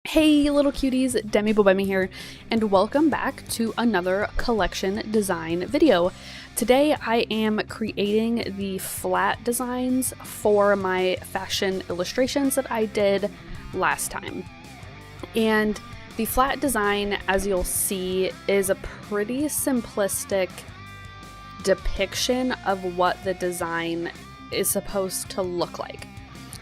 Hey little cuties, Demi Bemi here, and welcome back to another collection design video. Today I am creating the flat designs for my fashion illustrations that I did last time. And the flat design, as you'll see, is a pretty simplistic depiction of what the design is supposed to look like.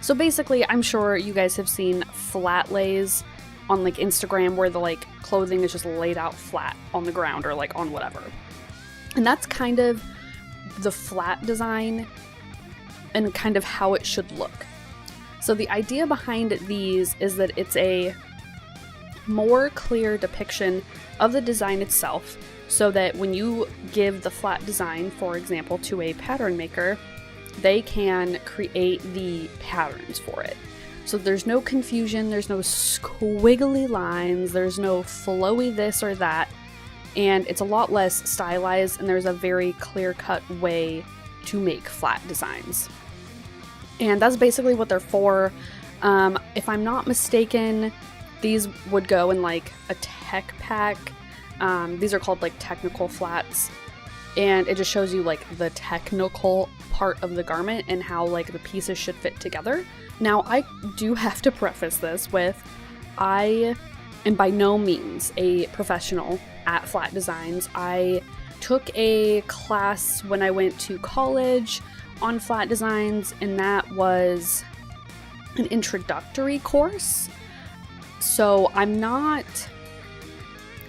So basically, I'm sure you guys have seen flat lays on like Instagram where the like clothing is just laid out flat on the ground or like on whatever. And that's kind of the flat design and kind of how it should look. So the idea behind these is that it's a more clear depiction of the design itself, so that when you give the flat design, for example, to a pattern maker, they can create the patterns for it. So there's no confusion, there's no squiggly lines, there's no flowy this or that, and it's a lot less stylized, and there's a very clear-cut way to make flat designs. And that's basically what they're for. If I'm not mistaken, these would go in like a tech pack. These are called like technical flats, and it just shows you like the technical part of the garment and how like the pieces should fit together. Now, I do have to preface this with, I am by no means a professional at flat designs. I took a class when I went to college on flat designs, and that was an introductory course. So I'm not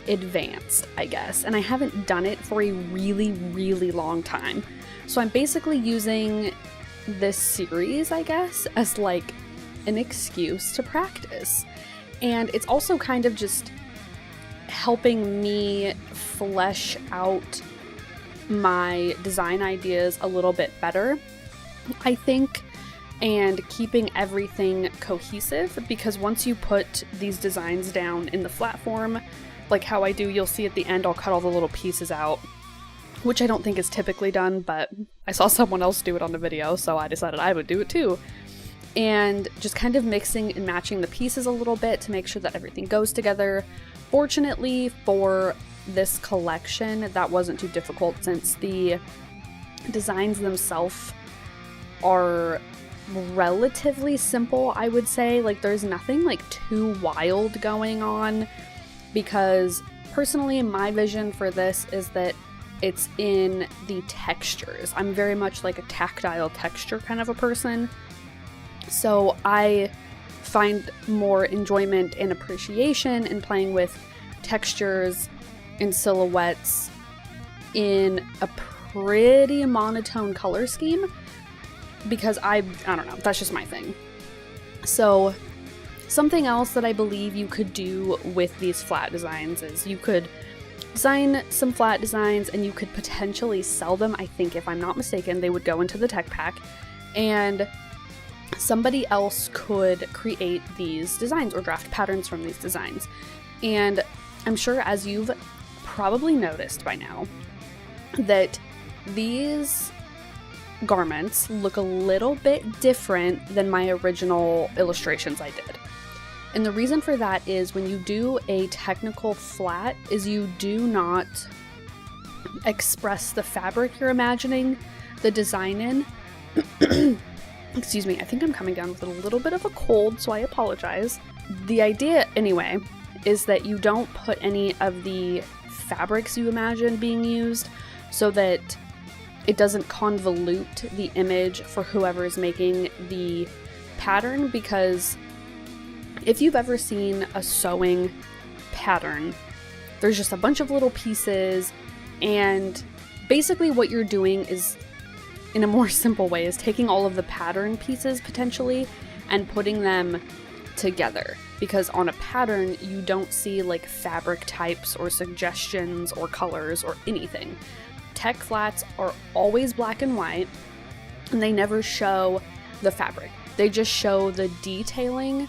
advanced, I guess, and I haven't done it for a really, really long time. So I'm basically using this series, I guess, as like an excuse to practice. And it's also kind of just helping me flesh out my design ideas a little bit better, I think, and keeping everything cohesive, because once you put these designs down in the flat form, like how I do, you'll see at the end I'll cut all the little pieces out, which I don't think is typically done, but I saw someone else do it on the video, so I decided I would do it too. And just kind of mixing and matching the pieces a little bit to make sure that everything goes together. Fortunately for this collection, that wasn't too difficult, since the designs themselves are relatively simple, I would say. Like, there's nothing like too wild going on, because personally my vision for this is that it's in the textures. I'm very much like a tactile texture kind of a person. So I find more enjoyment and appreciation in playing with textures and silhouettes in a pretty monotone color scheme, because I don't know, that's just my thing. So something else that I believe you could do with these flat designs is you could design some flat designs and you could potentially sell them. I think, if I'm not mistaken, they would go into the tech pack, and somebody else could create these designs or draft patterns from these designs. And I'm sure, as you've probably noticed by now, that these garments look a little bit different than my original illustrations I did. And the reason for that is, when you do a technical flat, is you do not express the fabric you're imagining the design in. Excuse me, I think I'm coming down with a little bit of a cold, so I apologize. The idea, anyway, is that you don't put any of the fabrics you imagine being used, so that it doesn't convolute the image for whoever is making the pattern. Because if you've ever seen a sewing pattern, there's just a bunch of little pieces, and basically what you're doing is, in a more simple way, is taking all of the pattern pieces potentially and putting them together. Because on a pattern, you don't see like fabric types or suggestions or colors or anything. Tech flats are always black and white, and they never show the fabric. They just show the detailing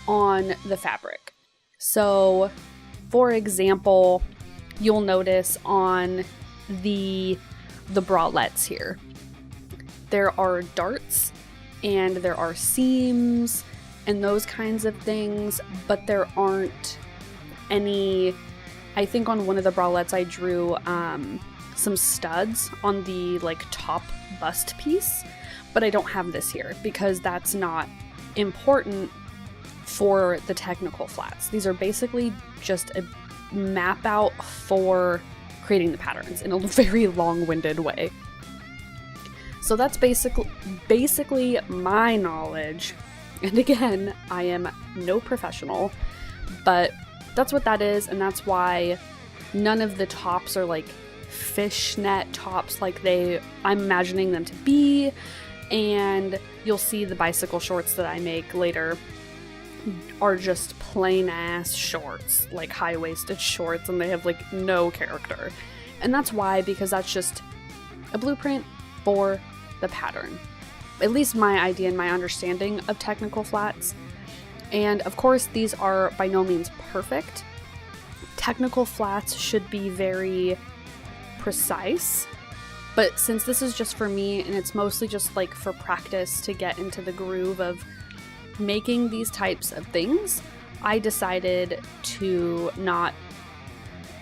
on the fabric. So, for example, you'll notice on the bralettes here, there are darts and there are seams and those kinds of things, but there aren't any. I think on one of the bralettes I drew some studs on the like top bust piece, but I don't have this here because that's not important for the technical flats. These are basically just a map out for creating the patterns in a very long-winded way. So that's basically my knowledge. And again, I am no professional, but that's what that is, and that's why none of the tops are like fishnet tops like I'm imagining them to be, and you'll see the bicycle shorts that I make later are just plain ass shorts, like high-waisted shorts, and they have like no character. And that's why, because that's just a blueprint for the pattern. At least my idea and my understanding of technical flats. And of course, these are by no means perfect. Technical flats should be very precise, but since this is just for me and it's mostly just like for practice to get into the groove of making these types of things, I decided to not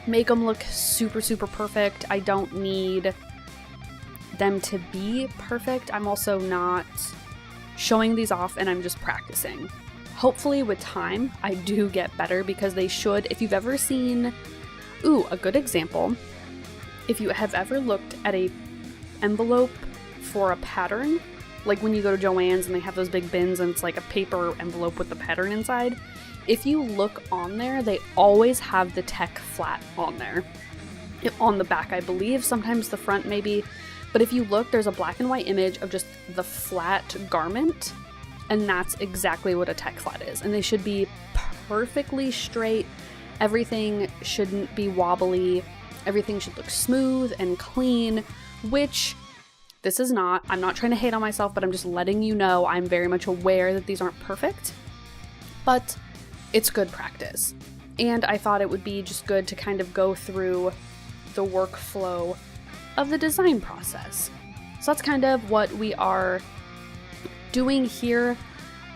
make them look super perfect. I don't need them to be perfect. I'm also not showing these off, and I'm just practicing. Hopefully with time I do get better, because they should. If you've ever seen, a good example, if you have ever looked at a envelope for a pattern, like when you go to Joann's and they have those big bins and it's like a paper envelope with the pattern inside, if you look on there, they always have the tech flat on there. On the back, I believe, sometimes the front maybe, but if you look, there's a black and white image of just the flat garment, and that's exactly what a tech flat is. And they should be perfectly straight. Everything shouldn't be wobbly. Everything should look smooth and clean, which this is not. I'm not trying to hate on myself, but I'm just letting you know I'm very much aware that these aren't perfect, but it's good practice. And I thought it would be just good to kind of go through the workflow of the design process. So that's kind of what we are doing here.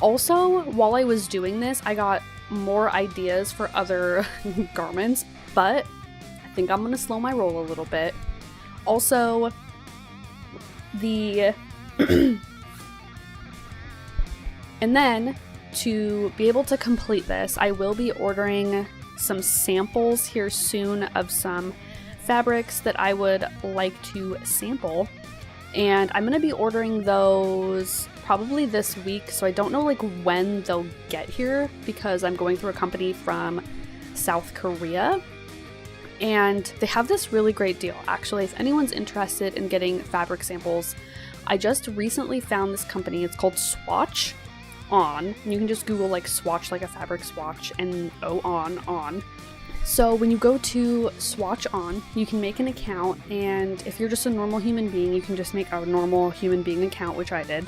Also, while I was doing this, I got more ideas for other garments, but I think I'm gonna slow my roll a little bit. Also, and then to be able to complete this, I will be ordering some samples here soon of some fabrics that I would like to sample, and I'm gonna be ordering those probably this week, so I don't know like when they'll get here, because I'm going through a company from South Korea, and they have this really great deal. Actually, if anyone's interested in getting fabric samples, I just recently found this company. It's called Swatch On. You can just Google like swatch, like a fabric swatch, and on. So when you go to Swatch On, you can make an account, and if you're just a normal human being, you can just make a normal human being account, which I did,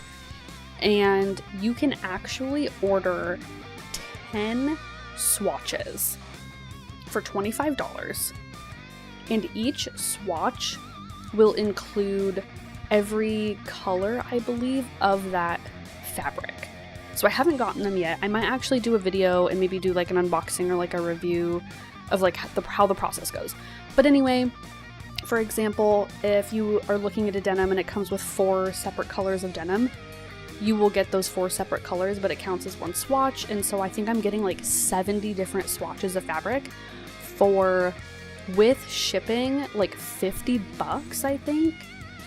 and you can actually order 10 swatches for $25, and each swatch will include every color, I believe, of that fabric. So I haven't gotten them yet. I might actually do a video and maybe do like an unboxing or like a review of like how the process goes. But anyway, for example, if you are looking at a denim and it comes with 4 separate colors of denim, you will get those 4 separate colors, but it counts as one swatch. And so I think I'm getting like 70 different swatches of fabric for, with shipping, like $50, I think.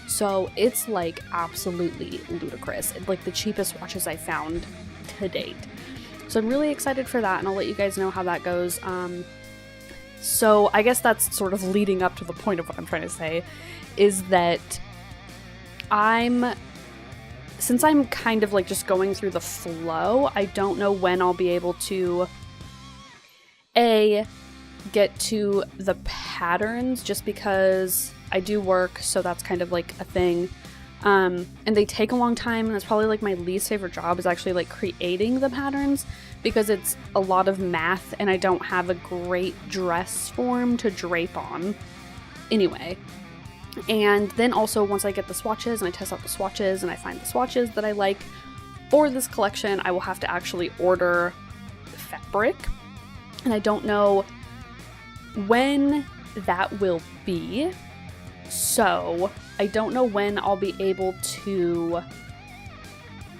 So it's like absolutely ludicrous. Like the cheapest swatches I found to date. So I'm really excited for that, and I'll let you guys know how that goes. So I guess that's sort of leading up to the point of what I'm trying to say, is that since I'm kind of like just going through the flow, I don't know when I'll be able to get to the patterns, just because I do work, so that's kind of like a thing. And they take a long time, and that's probably like my least favorite job, is actually like creating the patterns, because it's a lot of math and I don't have a great dress form to drape on. Anyway, and then also once I get the swatches and I test out the swatches and I find the swatches that I like for this collection, I will have to actually order fabric, and I don't know when that will be, so I don't know when I'll be able to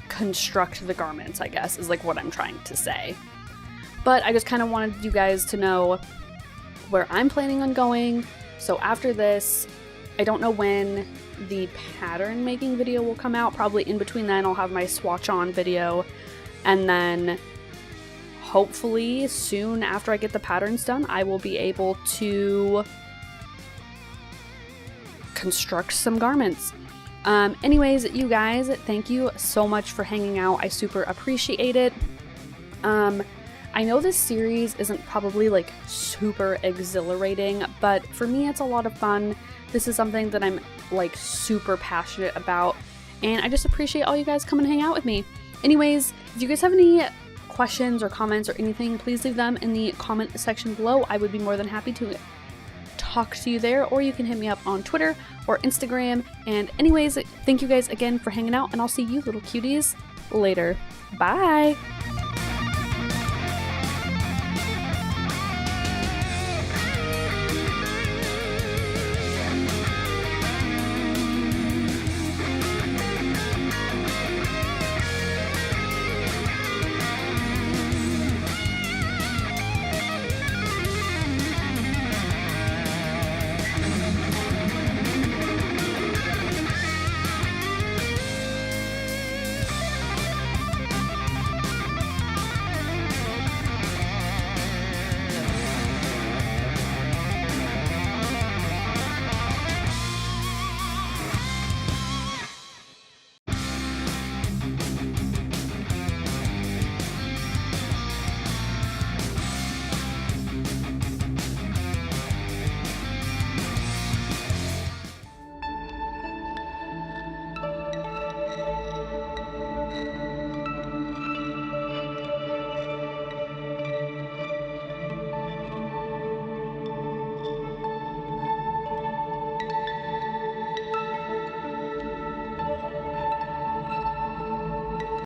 construct the garments, I guess, is like what I'm trying to say. But I just kind of wanted you guys to know where I'm planning on going. So after this, I don't know when the pattern making video will come out. Probably in between then I'll have my swatch on video, and then hopefully soon after I get the patterns done, I will be able to construct some garments. Anyways, you guys, thank you so much for hanging out. I super appreciate it. I know this series isn't probably like super exhilarating, but for me it's a lot of fun. This is something that I'm like super passionate about, and I just appreciate all you guys come and hang out with me. Anyways, if you guys have any questions or comments or anything, please leave them in the comment section below. I would be more than happy to talk to you there, or you can hit me up on Twitter or Instagram. And anyways, thank you guys again for hanging out, and I'll see you little cuties later. Bye!